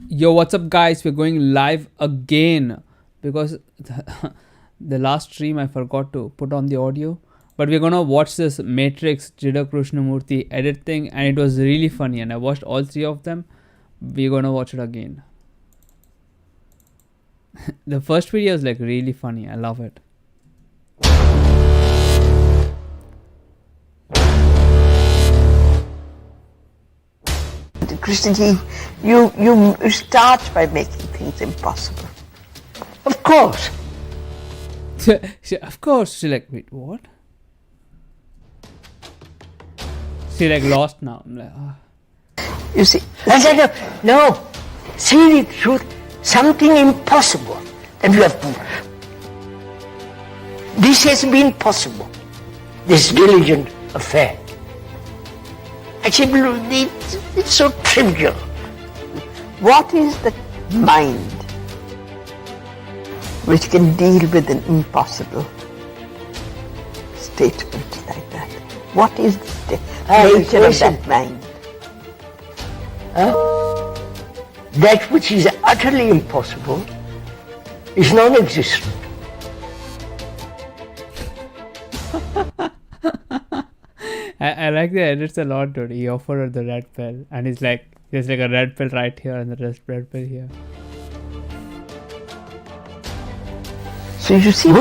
Yo, what's up, guys? We're going live again because the last stream I forgot to put on the audio. But we're gonna watch this Matrix Jida Krishnamurti edit thing, and it was really funny. And I watched all three of them. We're gonna watch it again. The first video is like really funny. I love it. Krishnaji, you start by making things impossible. Of course. Of course. She's like, wait, what? She like lost now. I'm like, ah. You see, no. See the truth, something impossible that you have to. This has been possible, this diligent affair. Actually, it's so trivial. What is the mind which can deal with an impossible statement like that? What is the nature of that mind? That which is utterly impossible is non-existent. I like the edits a lot, dude. He offered her the red pill, and he's like, there's like a red pill right here and the red pill here. So you see,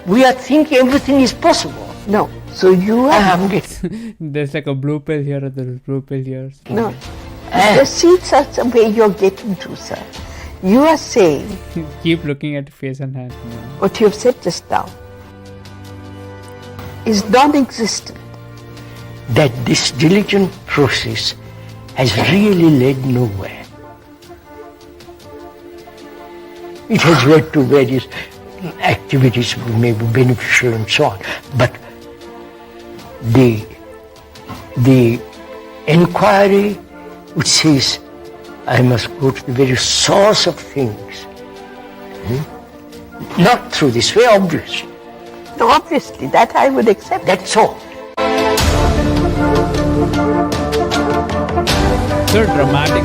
we are thinking everything is possible. No. So you are. There's like a blue pill here and there's a blue pill here. No. The seeds are the way you're getting to, sir. You are saying. Keep looking at face and hand. What you have said just now is non-existent. That this diligent process has really led nowhere. It has led to various activities which may be beneficial and so on, but the inquiry which says I must go to the very source of things, not through this way, obviously. No, obviously, that I would accept. That's all. So dramatic.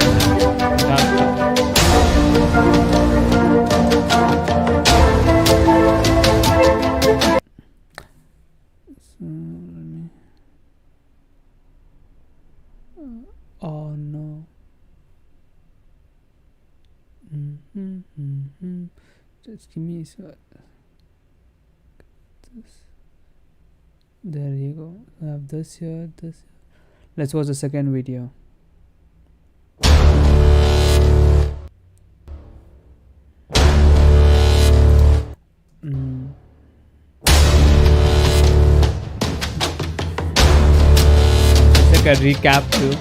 Oh no. Just give me this. There you go. I have this here, this here. Let's watch the second video. It's like a recap too.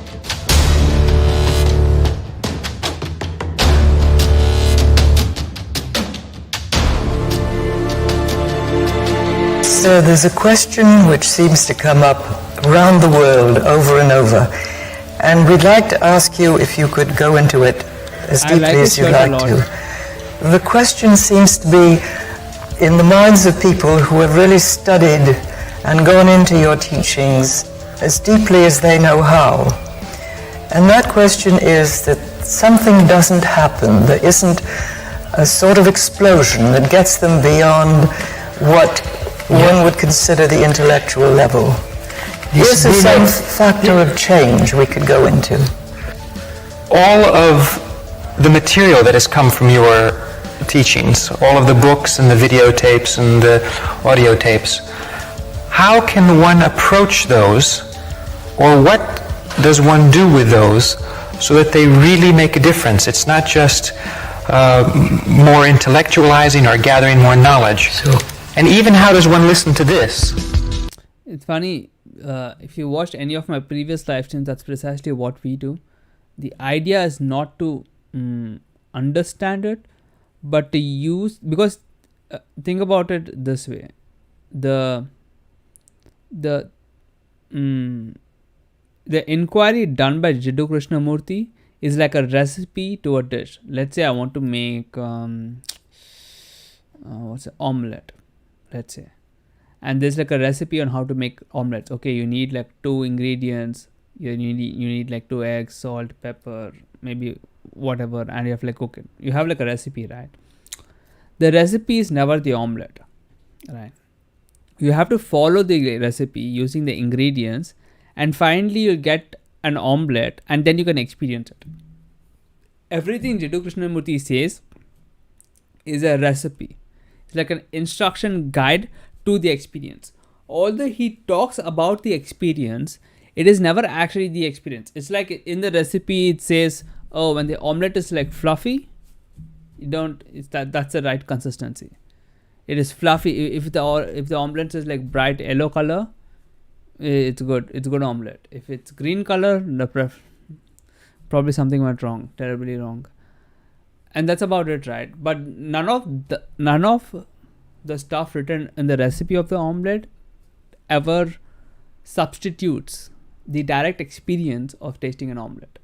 So there's a question which seems to come up around the world over and over, and we'd like to ask you if you could go into it as deeply as you'd like to. The question seems to be in the minds of people who have really studied and gone into your teachings as deeply as they know how. And that question is that something doesn't happen. There isn't a sort of explosion that gets them beyond what one would consider the intellectual level. Is there some factor of change we could go into? All of the material that has come from your teachings, all of the books and the videotapes and the audio tapes, how can one approach those, or what does one do with those so that they really make a difference? It's not just more intellectualizing or gathering more knowledge. And even how does one listen to this? It's funny, if you watched any of my previous live streams, that's precisely what we do. The idea is not to understand it, but to use, because think about it this way. The inquiry done by Jiddu Krishnamurti is like a recipe to a dish. Let's say I want to make omelette, let's say, and there's like a recipe on how to make omelets. Okay, you need like 2 ingredients. You need like 2 eggs, salt, pepper, maybe whatever, and you have to like cook it. You have like a recipe, right? The recipe is never the omelette, right? You have to follow the recipe using the ingredients, and finally you get an omelette, and then you can experience it. Everything Jiddu Krishnamurti says is a recipe. It's like an instruction guide to the experience. Although he talks about the experience, it is never actually the experience. It's like in the recipe it says, oh, when the omelette is like fluffy, you don't. That's the right consistency. It is fluffy. If the omelette is like bright yellow color, it's good. It's good omelette. If it's green color, probably something went wrong, terribly wrong. And that's about it, right? But none of the stuff written in the recipe of the omelette ever substitutes the direct experience of tasting an omelette.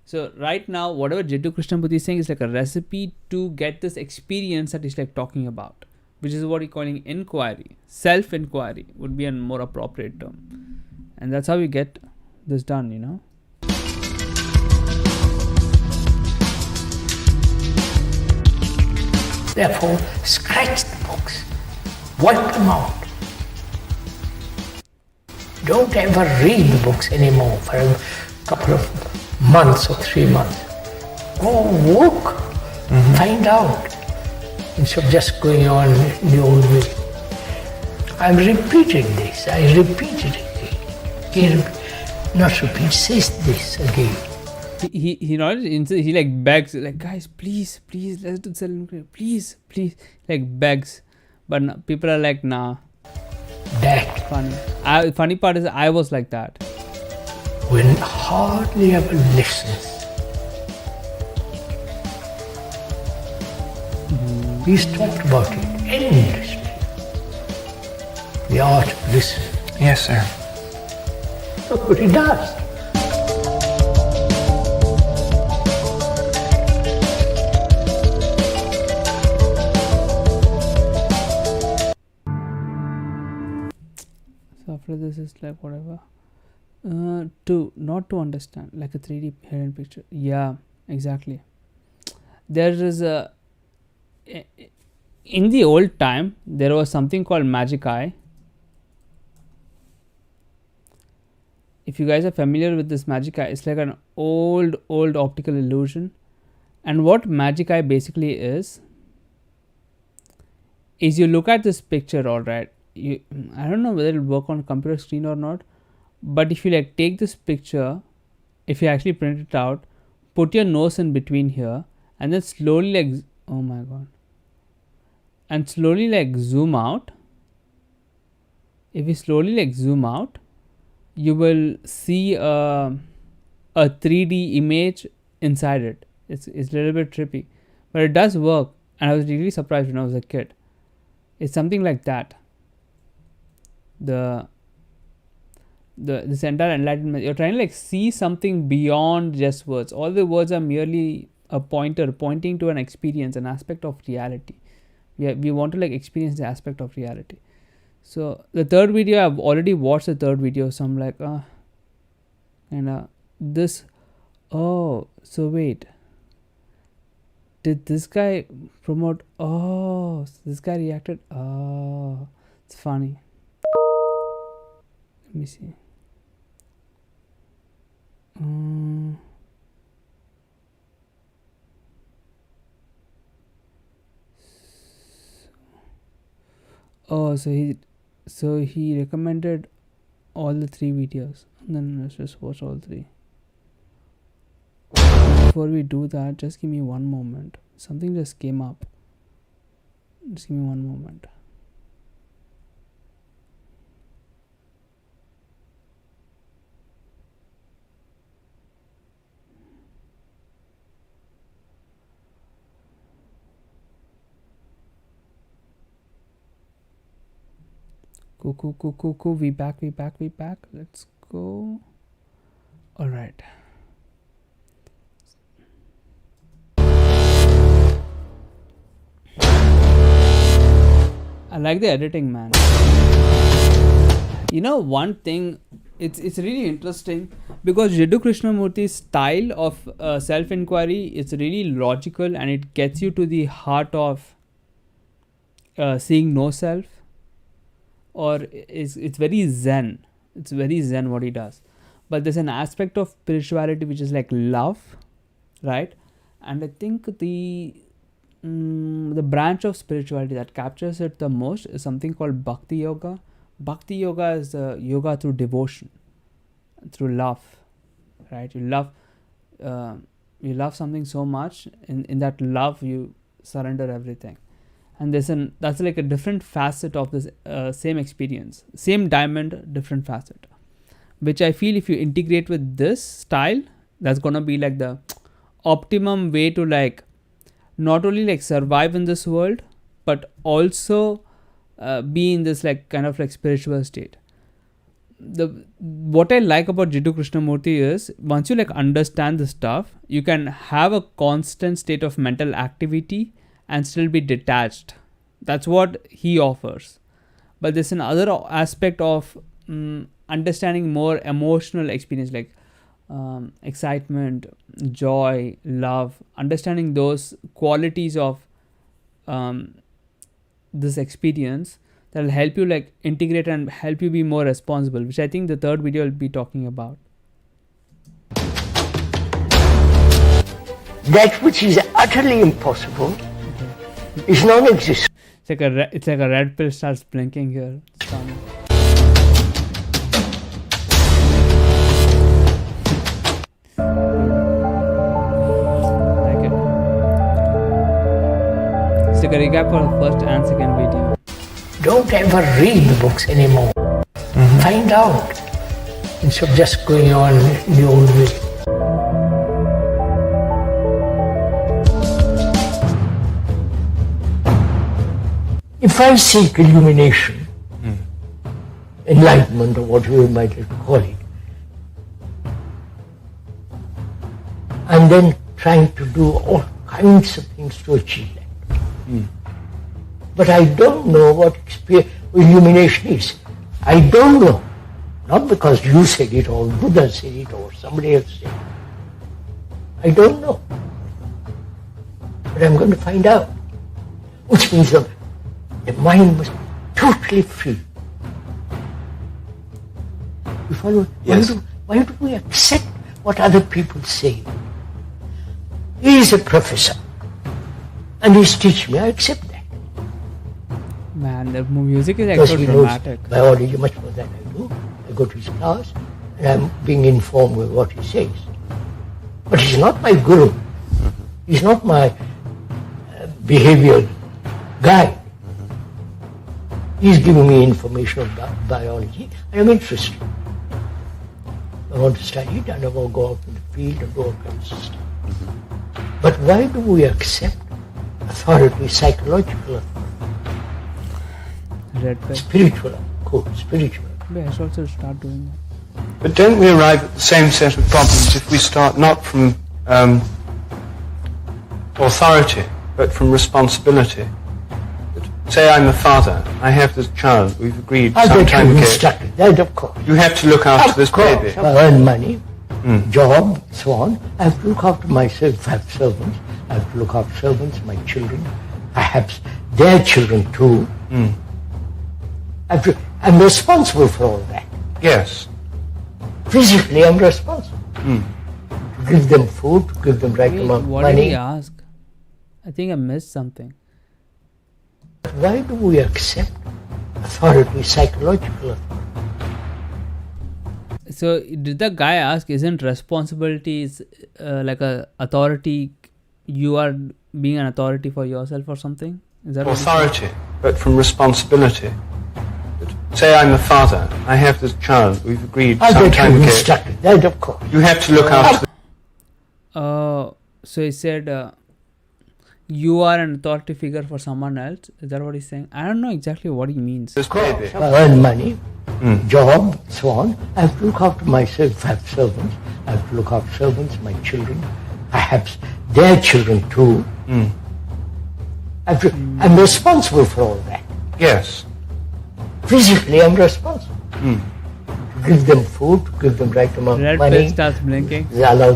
So right now, whatever Jiddu Krishnamurti is saying is like a recipe to get this experience that he's like talking about, which is what he's calling inquiry. Self-inquiry would be a more appropriate term. And that's how we get this done, you know. Therefore, scratch the books, wipe them out. Don't ever read the books anymore for a couple of months or 3 months. Go walk, find out, instead of just going on in the old way. I've repeated this, I repeated it again. Not repeat, says this again. He like begs, like, guys, please, let's do Selling, please, like begs. But no, people are like, nah. That Funny part is I was like that. When hardly ever listens. He's talked about it endlessly. The art of listening. Yes, sir. Look what he does. So after this is like whatever. Not to understand, like a 3D hidden picture. Yeah, exactly. There is in the old time, there was something called magic eye. If you guys are familiar with this magic eye, it's like an old optical illusion. And what magic eye basically is you look at this picture, all right. I don't know whether it'll work on a computer screen or not, but if you like take this picture, if you actually print it out, put your nose in between here, and then slowly like, oh my god, and slowly like zoom out. If you slowly like zoom out, you will see a 3D image inside it. It's a little bit trippy, but it does work, and I was really surprised when I was a kid. It's something like that. This entire enlightenment, you're trying to like see something beyond just words. All the words are merely a pointer pointing to an experience, an aspect of reality. We want to like experience the aspect of reality. So the third video, I've already watched the third video, so I'm like, this. Oh, so wait, did this guy promote? Oh, so this guy reacted. Oh, it's funny. Let me see. Oh, so he recommended all the 3 videos. And then let's just watch all 3. Before we do that, just give me one moment. Something just came up. Just give me one moment. Cool. We back. Let's go. All right. I like the editing, man. You know, one thing it's really interesting because Jiddu Krishnamurti's style of self-inquiry is really logical, and it gets you to the heart of seeing no self, or it's very zen. It's very zen what he does. But there's an aspect of spirituality which is like love, right? And I think the branch of spirituality that captures it the most is something called Bhakti Yoga. Bhakti Yoga is yoga through devotion, through love, right? You love something so much, in that love you surrender everything. And that's like a different facet of this same experience, same diamond, different facet, which I feel if you integrate with this style, that's gonna be like the optimum way to like not only like survive in this world, but also be in this like kind of like spiritual state. What I like about Jiddu Krishnamurti is once you like understand the stuff, you can have a constant state of mental activity and still be detached. That's what he offers. But there's another aspect of understanding more emotional experience, like excitement, joy, love, understanding those qualities of this experience that will help you like integrate and help you be more responsible, which I think the third video will be talking about. That which is utterly impossible is non-existent. It's like a red pill starts blinking here. It's funny. Like it. It's like a recap for the first and second video. Don't ever read the books anymore. Find out instead of just going on in the old way. If I seek illumination, enlightenment, or whatever you might call it, I'm then trying to do all kinds of things to achieve that. But I don't know what illumination is. I don't know. Not because you said it, or Buddha said it, or somebody else said it. I don't know. But I'm going to find out. Which means that the mind must be totally free. You follow? Yes. Why do we accept what other people say? He is a professor, and he's teaching me. I accept that. Man, the music is Because actually he knows dramatic. biology much more than I do. I go to his class, and I'm being informed with what he says. But he's not my guru. He's not my behavioral guide. He's giving me information about biology, and I'm interested. I want to study it, and I want to go out in the field and do all kinds of stuff. But why do we accept authority, psychological authority, Red pill. spiritual, spiritual? Maybe I should also start doing that. But don't we arrive at the same set of problems if we start not from authority, but from responsibility? Say I'm a father, I have this child, we've agreed I'll some get time you ago. instructed, that of course. You have to look after this baby. I earn money, job, so on. I have to look after myself. I have servants. I have to look after servants, my children, perhaps their children too. I'm responsible for all that. Yes. Physically, I'm responsible. To give them food, to give them right Wait, amount of what did he money. ask? I think I missed something. Why do we accept authority, psychological authority? So did the guy ask, isn't responsibilities like a authority, you are being an authority for yourself or something? Is that what he said? Authority, but from responsibility. Say I'm a father, I have this child, we've agreed I'll some get time you ago. instructed, that of course. You have to look after So he said, you are an authority figure for someone else. Is that what he's saying? I don't know exactly what he means. this baby. I earn money, job, so on. I have to look after myself. I have servants. I have to look after servants, my children, perhaps their children too. I'm responsible for all that. Yes. Physically, I'm responsible. To give them food, to give them right amount of Red money. pill starts blinking. They allow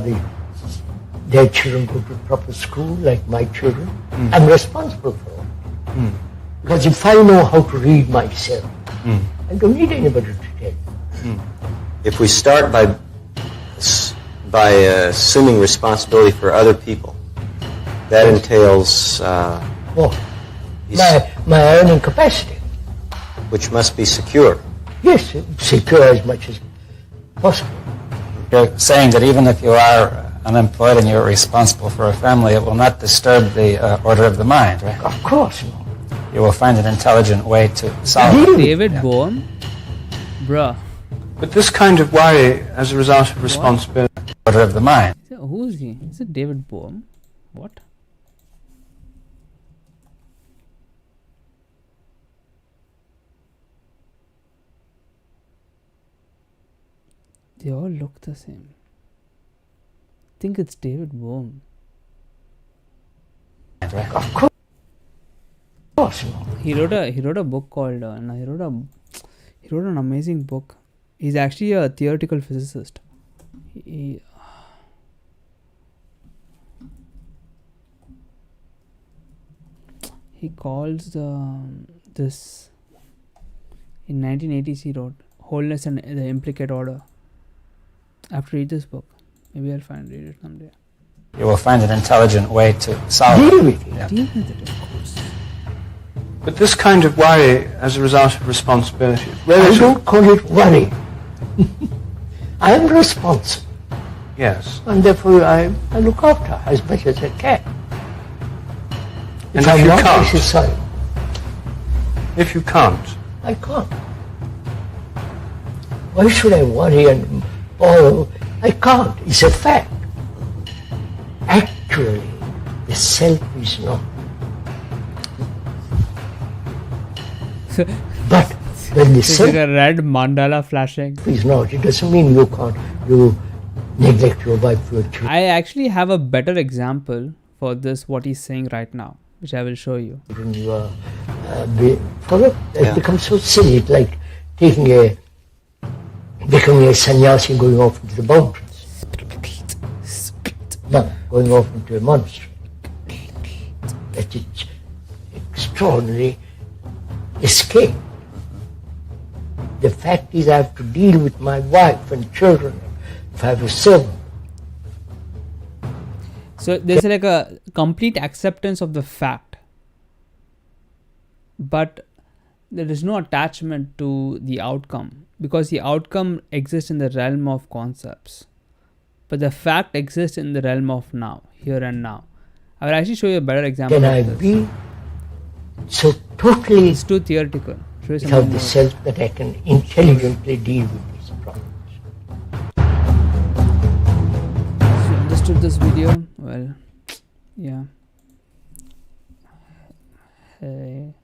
their children go to proper school, like my children. I'm responsible for it. Because if I know how to read myself, I don't need anybody to tell me. If we start by assuming responsibility for other people, that entails My earning capacity. which must be secure. Yes, secure as much as possible. You're saying that even if you are unemployed and you're responsible for a family, it will not disturb the order of the mind, right? Of course not. You will find an intelligent way to solve it. David Bohm? Bruh. But this kind of worry as a result of responsibility. Order of the mind. Who is he? Is it David Bohm? What? They all look the same. I think it's David Bohm. Right? Of course not. He wrote a book called he wrote an amazing book. He's actually a theoretical physicist. He calls this in 1980s he wrote Wholeness and the Implicate Order. I have to read this book. Maybe I'll read it someday. You will find an intelligent way to solve Deal it. with it. Yeah. Deal with it, of course. But this kind of worry as a result of responsibility. I don't call it worry. I am responsible. Yes. And therefore I look after her as much as I can. And If I'm if you not, I can't? say sorry. If you can't, I can't. Why should I worry and borrow? I can't. It's a fact. Actually, the self is not. But when the It's self like a red mandala flashing. is not, it doesn't mean you neglect your wife, your children. I actually have a better example for this, what he's saying right now, which I will show you. You are it becomes so silly. It's like becoming a sannyasi going off into the mountains. No, going off into a monastery. That is extraordinary escape. The fact is I have to deal with my wife and children if I have a servant. So there's like a complete acceptance of the fact, but there is no attachment to the outcome, because the outcome exists in the realm of concepts, but the fact exists in the realm of now, here and now. I will actually show you a better example Can I of this. be so totally It's too theoretical. Show you without something the more. self that I can intelligently deal with these problems? So you understood this video? Well, yeah. Hey.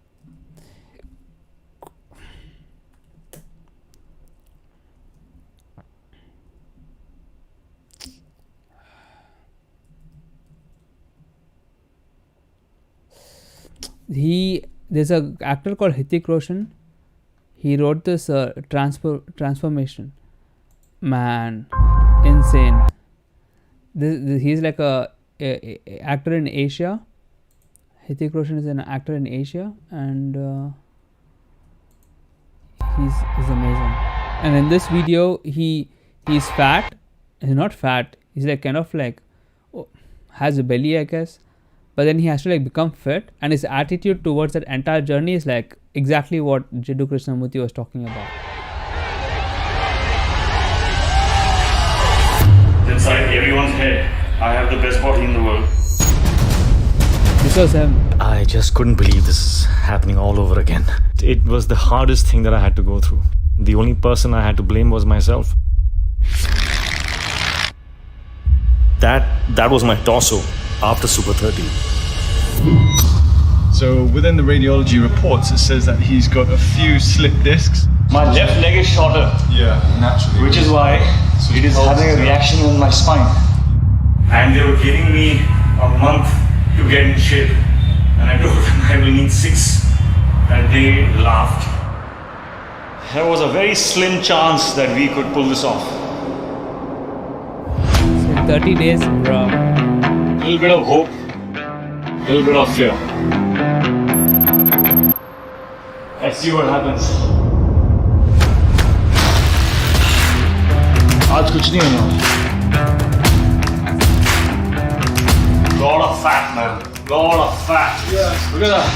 There's a actor called Hrithik Roshan. He wrote this transformation. Man, insane. He's like a actor in Asia. Hrithik Roshan is an actor in Asia, and he's amazing. And in this video, he's fat. He's not fat. He's like kind of like has a belly, I guess. But then he has to like become fit, and his attitude towards that entire journey is like exactly what Jiddu Krishnamurti was talking about. Inside everyone's head, I have the best body in the world. This was him. I just couldn't believe this is happening all over again. It was the hardest thing that I had to go through. The only person I had to blame was myself. That was my torso after Super 30. So within the radiology reports, it says that he's got a few slip discs. My left leg is shorter, Yeah, naturally. which is why it is having a reaction in my spine. And they were giving me a month to get in shape. And I told them I will need 6. And they laughed. there was a very slim chance that we could pull this off. So 30 days, bro. A little bit of hope, a little bit of fear. Let's see what happens. आज कुछ नहीं होना. Lot of fat, man. Lot of fat. Yeah. Look at that.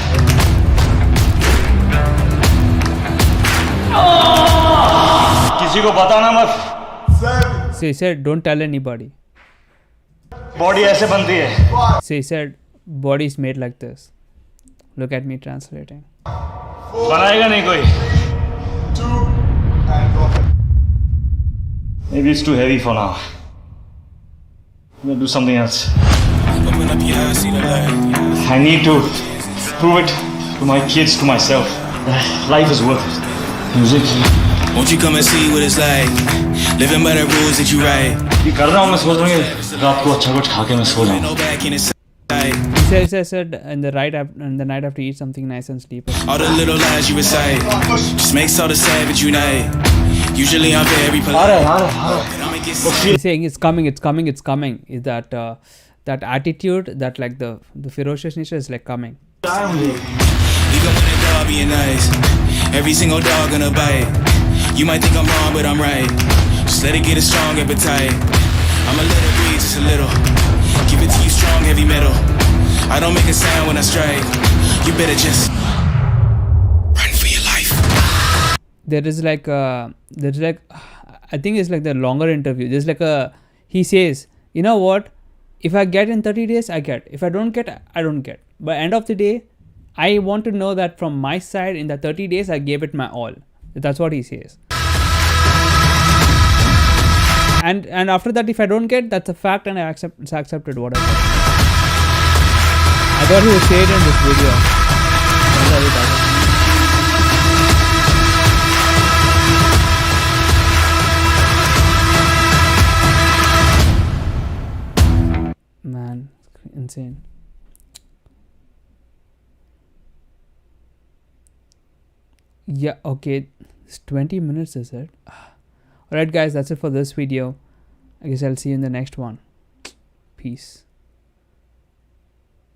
किसी को बताना मत. So he said, don't tell anybody. Body ऐसे बनती है. So he said, body is made like this. Look at me translating. बनाएगा नहीं कोई. Maybe it's too heavy for now. I'm gonna do something else. I need to prove it to my kids, to myself. Life is worth it. Music. Won't you come and see what it's like? Living by the rules that you write. ये कर रहा हूँ मैं सोच रहा हूँ रात को अच्छा कुछ खा के मैं सो जाऊँ. He said in the night after eat something nice and sleep. All the little lies you recite just makes all the savage unite. Usually I'm very polite. He's saying it's coming. Is that that attitude, that like the ferocious nature is like coming. Even when a dog being nice, every single dog gonna bite. You might think I'm wrong, but I'm right. Just let it get a strong appetite. I'ma let it breathe just a little. Give it to you strong, heavy metal. I don't make a sound when I strike. You better just run for your life. There is like I think it's like the longer interview. There's like he says, you know what? If I get in 30 days, I get. If I don't get, I don't get. But end of the day, I want to know that from my side, in the 30 days, I gave it my all. That's what he says. And after that, if I don't get, that's a fact, and it's accepted whatever. I thought he would say it in this video. Man, insane. Yeah, okay. It's 20 minutes, is it? Alright guys, that's it for this video. I guess I'll see you in the next one. Peace.